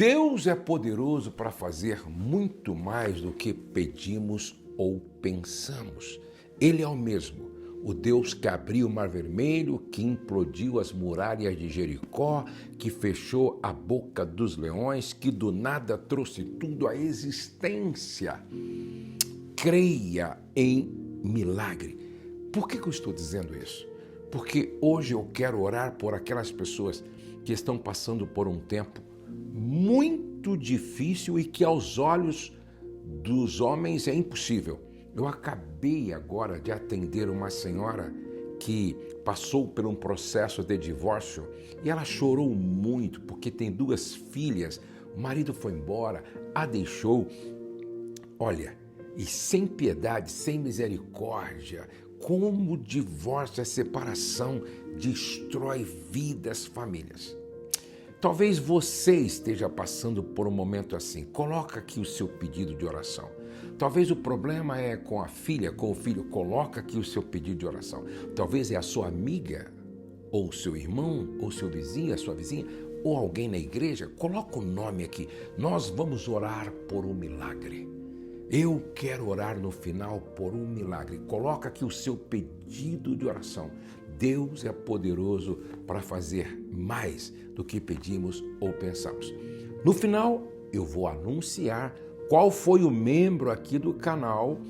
Deus é poderoso para fazer muito mais do que pedimos ou pensamos. Ele é o mesmo, o Deus que abriu o Mar Vermelho, que implodiu as muralhas de Jericó, que fechou a boca dos leões, que do nada trouxe tudo à existência. Creia em milagre. Por que eu estou dizendo isso? Porque hoje eu quero orar por aquelas pessoas que estão passando por um tempo muito difícil e que aos olhos dos homens é impossível. Eu acabei agora de atender uma senhora que passou por um processo de divórcio e ela chorou muito porque tem 2 filhas, o marido foi embora, a deixou. Olha, e sem piedade, sem misericórdia, como o divórcio, a separação destrói vidas, famílias. Talvez você esteja passando por um momento assim. Coloca aqui o seu pedido de oração. Talvez o problema é com a filha, com o filho. Coloca aqui o seu pedido de oração. Talvez é a sua amiga, ou o seu irmão, ou o seu vizinho, a sua vizinha, ou alguém na igreja. Coloca o nome aqui. Nós vamos orar por um milagre. Eu quero orar no final por um milagre. Coloca aqui o seu pedido de oração. Deus é poderoso para fazer mais do que pedimos ou pensamos. No final, eu vou anunciar qual foi o membro aqui do canal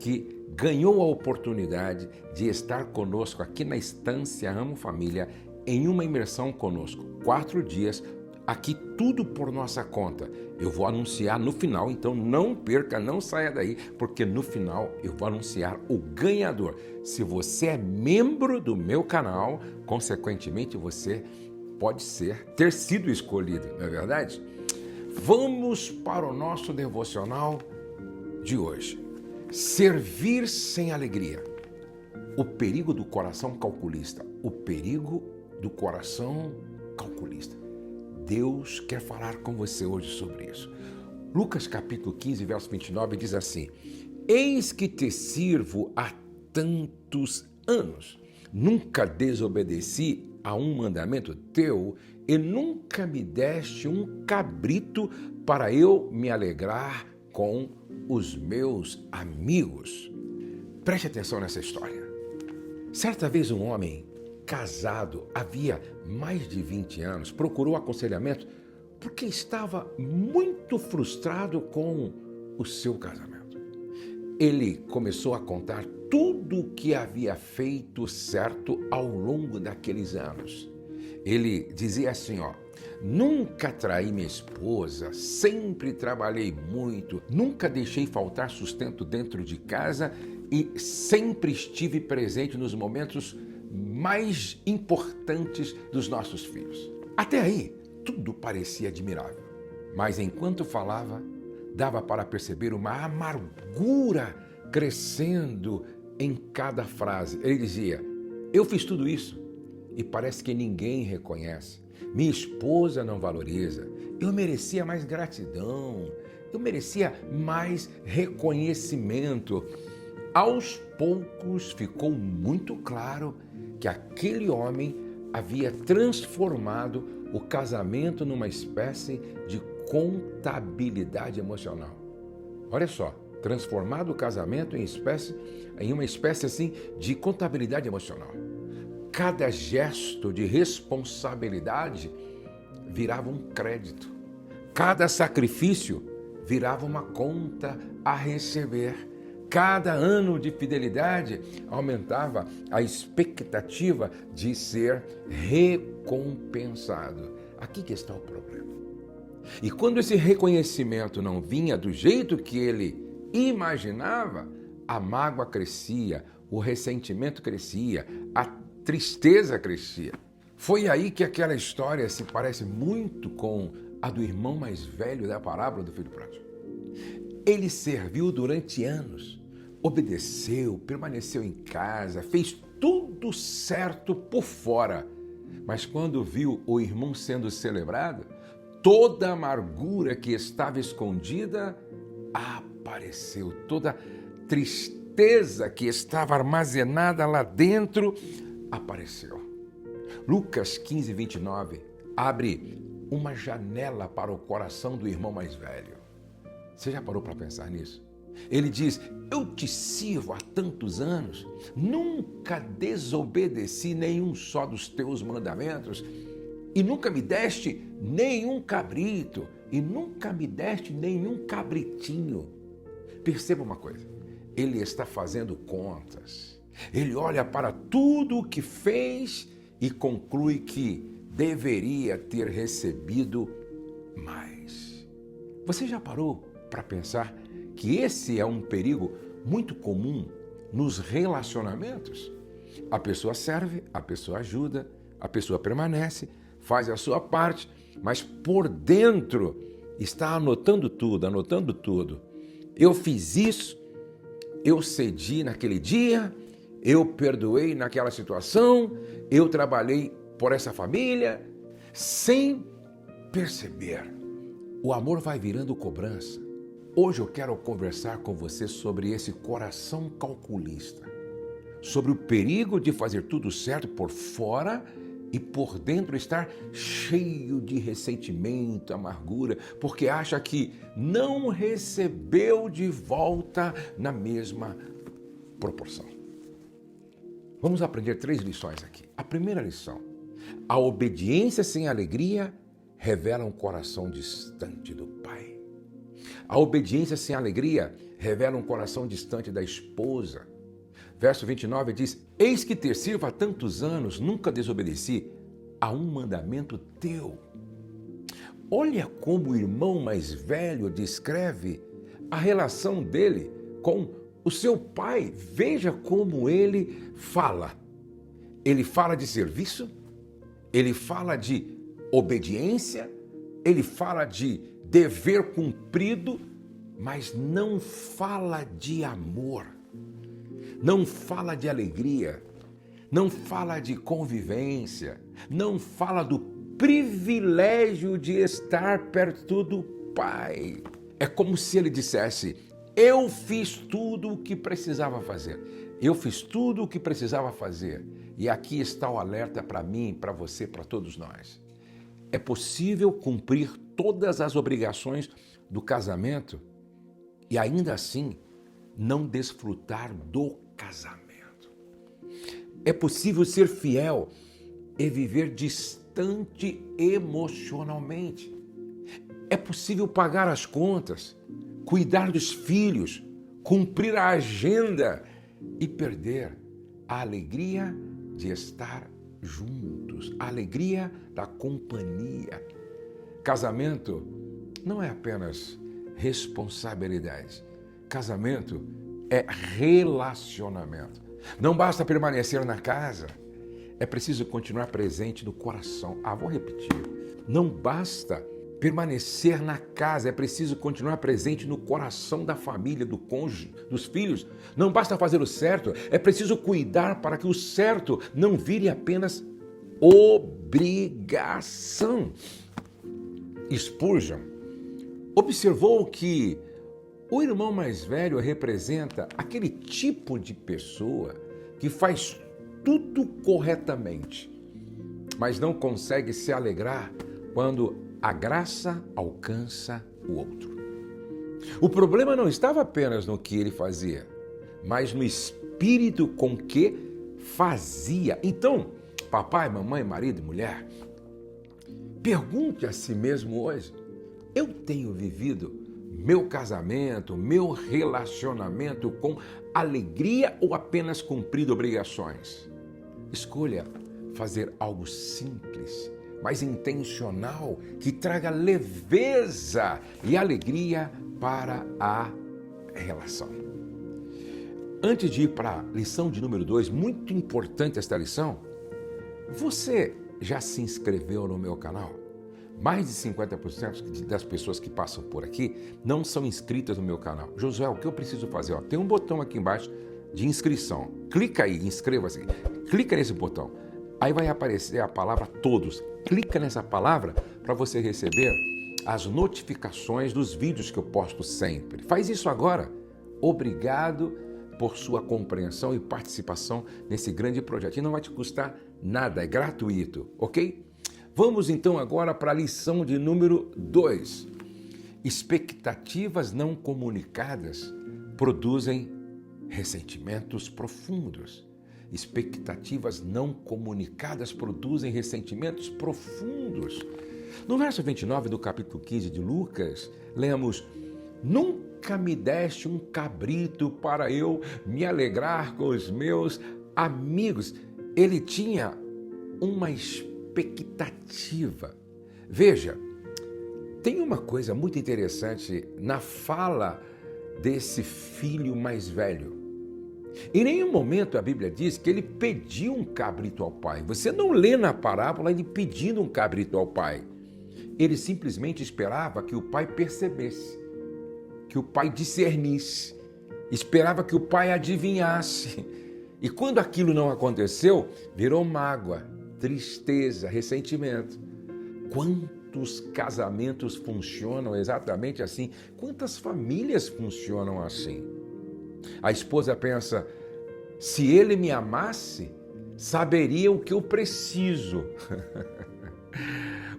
que ganhou a oportunidade de estar conosco aqui na Estância Amo Família em uma imersão conosco. 4 dias, aqui tudo por nossa conta. Eu vou anunciar no final, então não perca, não saia daí, porque no final eu vou anunciar o ganhador. Se você é membro do meu canal, consequentemente você pode ter sido escolhido, não é verdade? Vamos para o nosso devocional de hoje. Servir sem alegria. O perigo do coração calculista. O perigo do coração calculista. Deus quer falar com você hoje sobre isso. Lucas capítulo 15, verso 29 diz assim: Eis que te sirvo há tantos anos, nunca desobedeci a um mandamento teu e nunca me deste um cabrito para eu me alegrar com os meus amigos. Preste atenção nessa história. Certa vez um homem casado, havia mais de 20 anos, procurou aconselhamento porque estava muito frustrado com o seu casamento. Ele começou a contar tudo o que havia feito certo ao longo daqueles anos. Ele dizia assim, nunca traí minha esposa, sempre trabalhei muito, nunca deixei faltar sustento dentro de casa e sempre estive presente nos momentos mais importantes dos nossos filhos. Até aí, tudo parecia admirável, mas enquanto falava, dava para perceber uma amargura crescendo em cada frase. Ele dizia, eu fiz tudo isso e parece que ninguém reconhece. Minha esposa não valoriza, eu merecia mais gratidão, eu merecia mais reconhecimento. Aos poucos ficou muito claro que aquele homem havia transformado o casamento numa espécie de contabilidade emocional. Olha só, transformado o casamento em uma espécie assim de contabilidade emocional. Cada gesto de responsabilidade virava um crédito. Cada sacrifício virava uma conta a receber. Cada ano de fidelidade aumentava a expectativa de ser recompensado. Aqui que está o problema. E quando esse reconhecimento não vinha do jeito que ele imaginava, a mágoa crescia, o ressentimento crescia, a tristeza crescia. Foi aí que aquela história se parece muito com a do irmão mais velho da parábola do filho pródigo. Ele serviu durante anos, obedeceu, permaneceu em casa, fez tudo certo por fora. Mas quando viu o irmão sendo celebrado, toda a amargura que estava escondida apareceu. Toda a tristeza que estava armazenada lá dentro apareceu. Lucas 15, 29 abre uma janela para o coração do irmão mais velho. Você já parou para pensar nisso? Ele diz, eu te sirvo há tantos anos, nunca desobedeci nenhum só dos teus mandamentos, e nunca me deste nenhum cabrito, e nunca me deste nenhum cabritinho. Perceba uma coisa, ele está fazendo contas. Ele olha para tudo o que fez e conclui que deveria ter recebido mais. Você já parou para pensar que esse é um perigo muito comum nos relacionamentos? A pessoa serve, a pessoa ajuda, a pessoa permanece, faz a sua parte, mas por dentro está anotando tudo. Eu fiz isso, eu cedi naquele dia, eu perdoei naquela situação, eu trabalhei por essa família, sem perceber. O amor vai virando cobrança. Hoje eu quero conversar com você sobre esse coração calculista, sobre o perigo de fazer tudo certo por fora e por dentro estar cheio de ressentimento, amargura, porque acha que não recebeu de volta na mesma proporção. Vamos aprender 3 lições aqui. A primeira lição: a obediência sem alegria revela um coração distante do Pai. A obediência sem alegria revela um coração distante da esposa. Verso 29 diz, eis que te sirvo há tantos anos, nunca desobedeci a um mandamento teu. Olha como o irmão mais velho descreve a relação dele com o seu pai. Veja como ele fala. Ele fala de serviço, ele fala de obediência, ele fala de dever cumprido, mas não fala de amor, não fala de alegria, não fala de convivência, não fala do privilégio de estar perto do Pai. É como se ele dissesse, eu fiz tudo o que precisava fazer, e aqui está o alerta para mim, para você, para todos nós. É possível cumprir todas as obrigações do casamento e ainda assim não desfrutar do casamento. É possível ser fiel e viver distante emocionalmente. É possível pagar as contas, cuidar dos filhos, cumprir a agenda e perder a alegria de estar juntos, a alegria da companhia. Casamento não é apenas responsabilidade. Casamento é relacionamento. Não basta permanecer na casa, é preciso continuar presente no coração. Vou repetir. Não basta permanecer na casa, é preciso continuar presente no coração da família, do cônjuge, dos filhos. Não basta fazer o certo, é preciso cuidar para que o certo não vire apenas obrigação. Spurgeon observou que o irmão mais velho representa aquele tipo de pessoa que faz tudo corretamente, mas não consegue se alegrar quando a graça alcança o outro. O problema não estava apenas no que ele fazia, mas no espírito com que fazia. Então, papai, mamãe, marido e mulher, pergunte a si mesmo hoje, eu tenho vivido meu casamento, meu relacionamento com alegria ou apenas cumprido obrigações? Escolha fazer algo simples, mas intencional, que traga leveza e alegria para a relação. Antes de ir para a lição de número 2, muito importante esta lição, você já se inscreveu no meu canal? Mais de 50% das pessoas que passam por aqui não são inscritas no meu canal. Josué, o que eu preciso fazer? Tem um botão aqui embaixo de inscrição. Clica aí, inscreva-se. Clica nesse botão. Aí vai aparecer a palavra todos. Clica nessa palavra para você receber as notificações dos vídeos que eu posto sempre. Faz isso agora. Obrigado por sua compreensão e participação nesse grande projeto. E não vai te custar nada, é gratuito, ok? Vamos então agora para a lição de número 2. Expectativas não comunicadas produzem ressentimentos profundos. Expectativas não comunicadas produzem ressentimentos profundos. No verso 29 do capítulo 15 de Lucas, lemos: Nunca me deste um cabrito para eu me alegrar com os meus amigos. Ele tinha uma expectativa. Veja, tem uma coisa muito interessante na fala desse filho mais velho. Em nenhum momento a Bíblia diz que ele pediu um cabrito ao pai. Você não lê na parábola ele pedindo um cabrito ao pai. Ele simplesmente esperava que o pai percebesse, que o pai discernisse, esperava que o pai adivinhasse. E quando aquilo não aconteceu, virou mágoa, tristeza, ressentimento. Quantos casamentos funcionam exatamente assim? Quantas famílias funcionam assim? A esposa pensa, se ele me amasse, saberia o que eu preciso.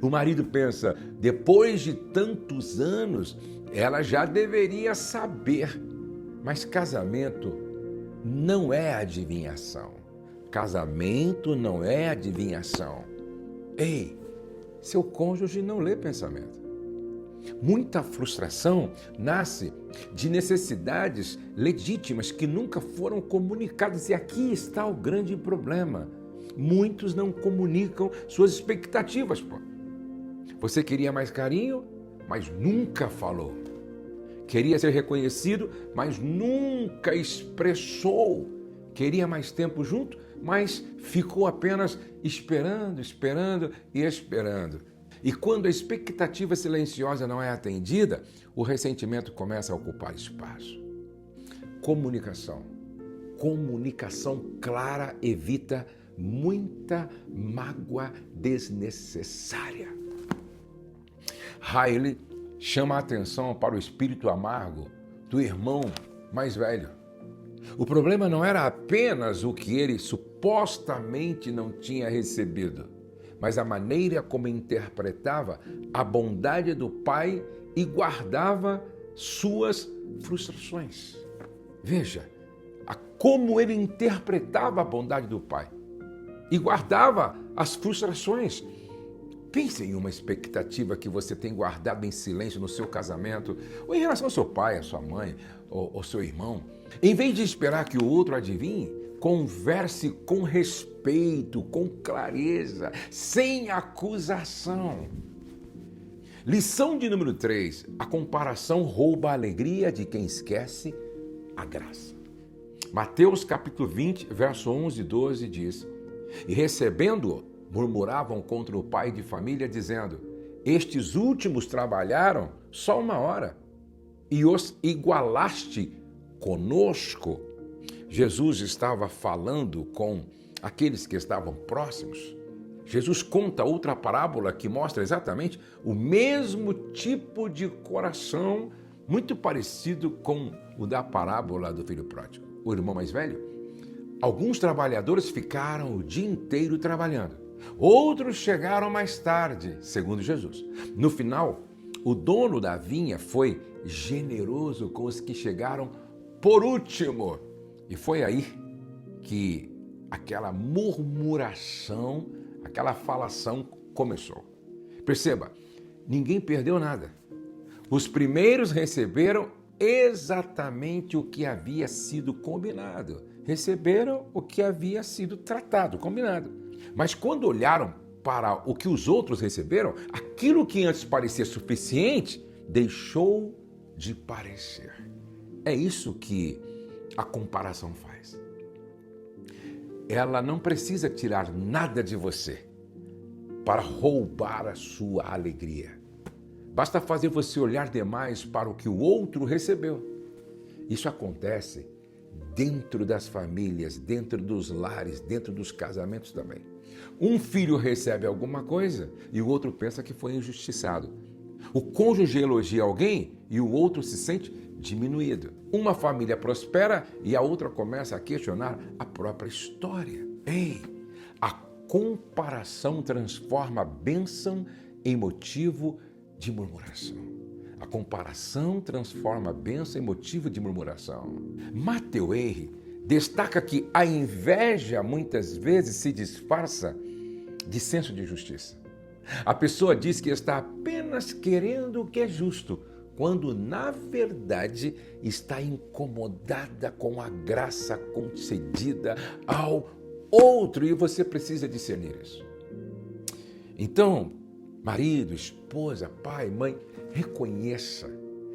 O marido pensa, depois de tantos anos, ela já deveria saber. Mas casamento não é adivinhação. Casamento não é adivinhação. Ei, seu cônjuge não lê pensamento. Muita frustração nasce de necessidades legítimas que nunca foram comunicadas. E aqui está o grande problema. Muitos não comunicam suas expectativas. Você queria mais carinho, mas nunca falou. Queria ser reconhecido, mas nunca expressou. Queria mais tempo junto, mas ficou apenas esperando e esperando. E quando a expectativa silenciosa não é atendida, o ressentimento começa a ocupar espaço. Comunicação. Comunicação clara evita muita mágoa desnecessária. Riley chama a atenção para o espírito amargo do irmão mais velho. O problema não era apenas o que ele supostamente não tinha recebido, mas a maneira como interpretava a bondade do pai e guardava suas frustrações. Veja, como ele interpretava a bondade do pai e guardava as frustrações. Pense em uma expectativa que você tem guardado em silêncio no seu casamento, ou em relação ao seu pai, à sua mãe, ou seu irmão. Em vez de esperar que o outro adivinhe, converse com respeito, com clareza, sem acusação. Lição de número 3. A comparação rouba a alegria de quem esquece a graça. Mateus capítulo 20, verso 11 e 12 diz: E recebendo-o, murmuravam contra o pai de família, dizendo: Estes últimos trabalharam só 1 hora, e os igualaste conosco. Jesus estava falando com aqueles que estavam próximos. Jesus conta outra parábola que mostra exatamente o mesmo tipo de coração, muito parecido com o da parábola do filho pródigo. O irmão mais velho, alguns trabalhadores ficaram o dia inteiro trabalhando. Outros chegaram mais tarde, segundo Jesus. No final, o dono da vinha foi generoso com os que chegaram por último. E foi aí que aquela murmuração, aquela falação começou. Perceba, ninguém perdeu nada. Os primeiros receberam exatamente o que havia sido combinado. Receberam o que havia sido tratado, combinado. Mas quando olharam para o que os outros receberam, aquilo que antes parecia suficiente, deixou de parecer. É isso que a comparação faz. Ela não precisa tirar nada de você para roubar a sua alegria. Basta fazer você olhar demais para o que o outro recebeu. Isso acontece dentro das famílias, dentro dos lares, dentro dos casamentos também. Um filho recebe alguma coisa e o outro pensa que foi injustiçado. O cônjuge elogia alguém e o outro se sente diminuído. Uma família prospera e a outra começa a questionar a própria história. Ei, a comparação transforma a bênção em motivo de murmuração. A comparação transforma a bênção em motivo de murmuração. Matthew Henry destaca que a inveja muitas vezes se disfarça de senso de justiça. A pessoa diz que está apenas querendo o que é justo, quando na verdade está incomodada com a graça concedida ao outro, e você precisa discernir isso. Então, marido, esposa, pai, mãe, reconheça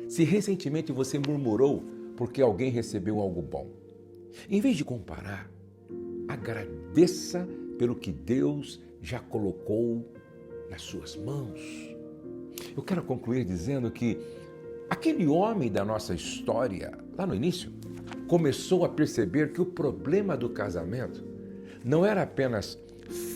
se recentemente você murmurou porque alguém recebeu algo bom. Em vez de comparar, agradeça pelo que Deus já colocou nas suas mãos. Eu quero concluir dizendo que aquele homem da nossa história, lá no início, começou a perceber que o problema do casamento não era apenas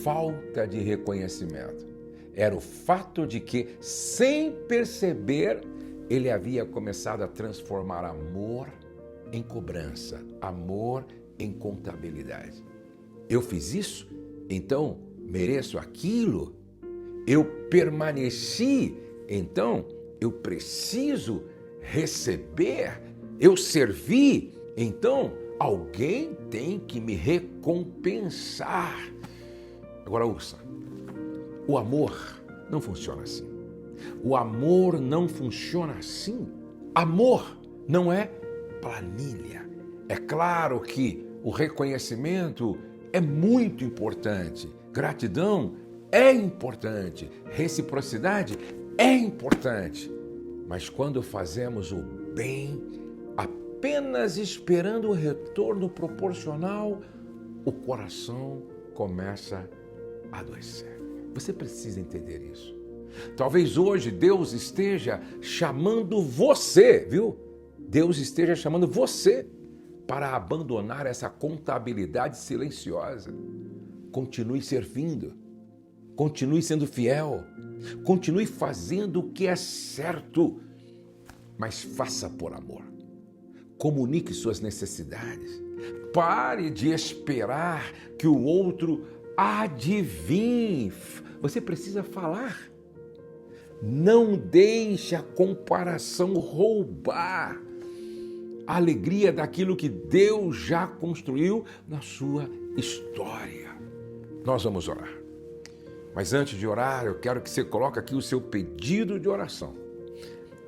falta de reconhecimento, era o fato de que, sem perceber, ele havia começado a transformar amor em cobrança, amor em contabilidade. Eu fiz isso, então mereço aquilo. Eu permaneci, então eu preciso receber. Eu servi, então alguém tem que me recompensar. Agora ouça, o amor não funciona assim. O amor não funciona assim. Amor não é planilha. É claro que o reconhecimento é muito importante. Gratidão é importante. Reciprocidade é importante. Mas quando fazemos o bem apenas esperando o retorno proporcional, o coração começa a adoecer. Você precisa entender isso. Talvez hoje Deus esteja chamando você, viu? Deus esteja chamando você para abandonar essa contabilidade silenciosa. Continue servindo, continue sendo fiel, continue fazendo o que é certo, mas faça por amor. Comunique suas necessidades. Pare de esperar que o outro adivinhe. Você precisa falar. Não deixe a comparação roubar a alegria daquilo que Deus já construiu na sua história. Nós vamos orar. Mas antes de orar, eu quero que você coloque aqui o seu pedido de oração.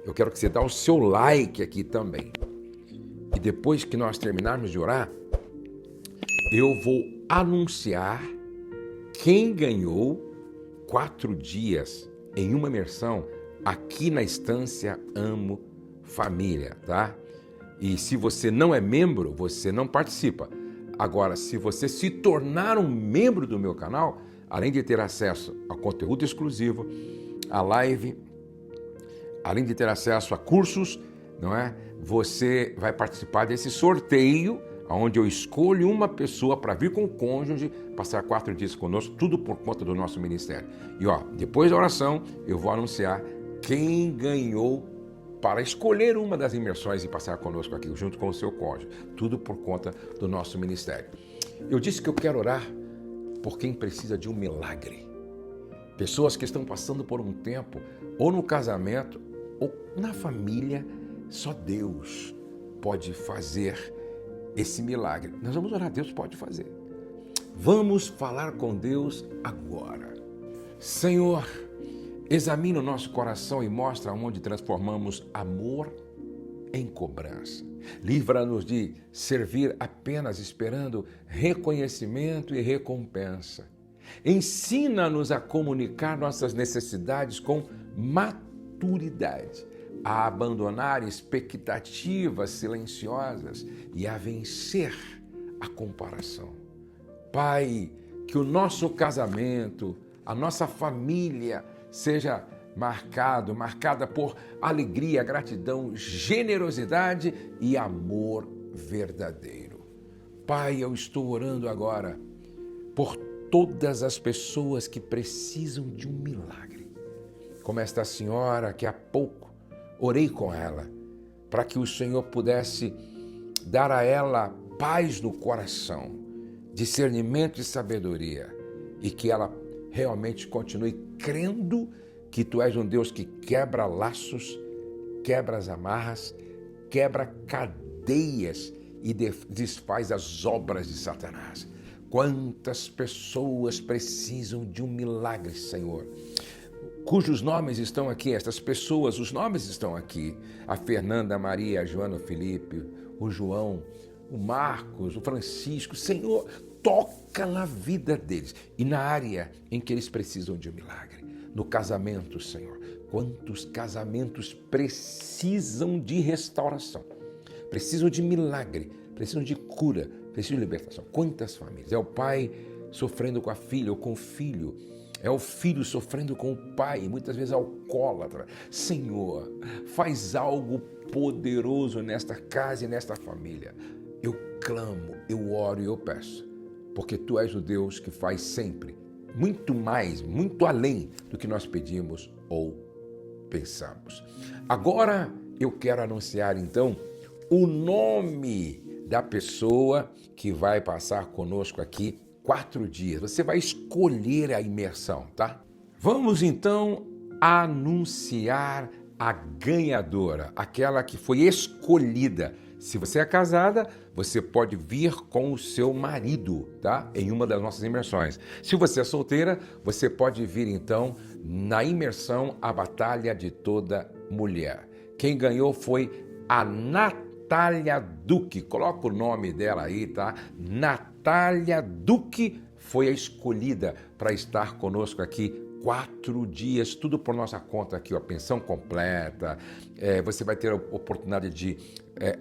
Eu quero que você dê o seu like aqui também. E depois que nós terminarmos de orar, eu vou anunciar quem ganhou 4 dias em uma imersão aqui na Estância Amo Família, tá? E se você não é membro, você não participa. Agora, se você se tornar um membro do meu canal, além de ter acesso a conteúdo exclusivo, a live, além de ter acesso a cursos, não é? Você vai participar desse sorteio, onde eu escolho uma pessoa para vir com o cônjuge, passar 4 dias conosco, tudo por conta do nosso ministério. E depois da oração, eu vou anunciar quem ganhou para escolher uma das imersões e passar conosco aqui, junto com o seu cônjuge. Tudo por conta do nosso ministério. Eu disse que eu quero orar por quem precisa de um milagre. Pessoas que estão passando por um tempo, ou no casamento, ou na família, só Deus pode fazer esse milagre. Nós vamos orar, Deus pode fazer. Vamos falar com Deus agora. Senhor, examina o nosso coração e mostra onde transformamos amor em cobrança. Livra-nos de servir apenas esperando reconhecimento e recompensa. Ensina-nos a comunicar nossas necessidades com maturidade, a abandonar expectativas silenciosas e a vencer a comparação. Pai, que o nosso casamento, a nossa família seja marcada por alegria, gratidão, generosidade e amor verdadeiro. Pai, eu estou orando agora por todas as pessoas que precisam de um milagre, como esta senhora que há pouco orei com ela, para que o Senhor pudesse dar a ela paz no coração, discernimento e sabedoria, e que ela realmente continue crendo que tu és um Deus que quebra laços, quebra as amarras, quebra cadeias e desfaz as obras de Satanás. Quantas pessoas precisam de um milagre, Senhor, cujos nomes estão aqui, estas pessoas, os nomes estão aqui. A Fernanda, a Maria, a Joana, o Felipe, o João, o Marcos, o Francisco. Senhor, toca na vida deles e na área em que eles precisam de um milagre. No casamento, Senhor, quantos casamentos precisam de restauração, precisam de milagre, precisam de cura, precisam de libertação. Quantas famílias? É o pai sofrendo com a filha ou com o filho, é o filho sofrendo com o pai, muitas vezes alcoólatra. Senhor, faz algo poderoso nesta casa e nesta família. Eu clamo, eu oro e eu peço, porque Tu és o Deus que faz sempre muito mais, muito além do que nós pedimos ou pensamos. Agora eu quero anunciar então o nome da pessoa que vai passar conosco aqui 4 dias. Você vai escolher a imersão, tá? Vamos então anunciar a ganhadora, aquela que foi escolhida. Se você é casada, você pode vir com o seu marido, tá? Em uma das nossas imersões. Se você é solteira, você pode vir então na imersão A Batalha de Toda Mulher. Quem ganhou foi a Natália Duque. Coloca o nome dela aí, tá? Natália Duque foi a escolhida para estar conosco aqui 4 dias, tudo por nossa conta aqui, ó, pensão completa. Você vai ter a oportunidade de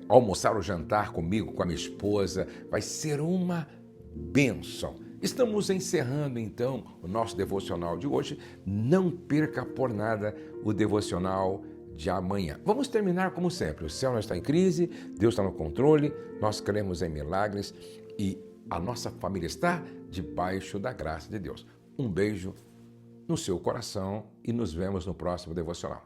almoçar ou jantar comigo, com a minha esposa. Vai ser uma bênção. Estamos encerrando então o nosso devocional de hoje. Não perca por nada o devocional de amanhã. Vamos terminar como sempre. O céu não está em crise, Deus está no controle, nós cremos em milagres e a nossa família está debaixo da graça de Deus. Um beijo no seu coração e nos vemos no próximo devocional.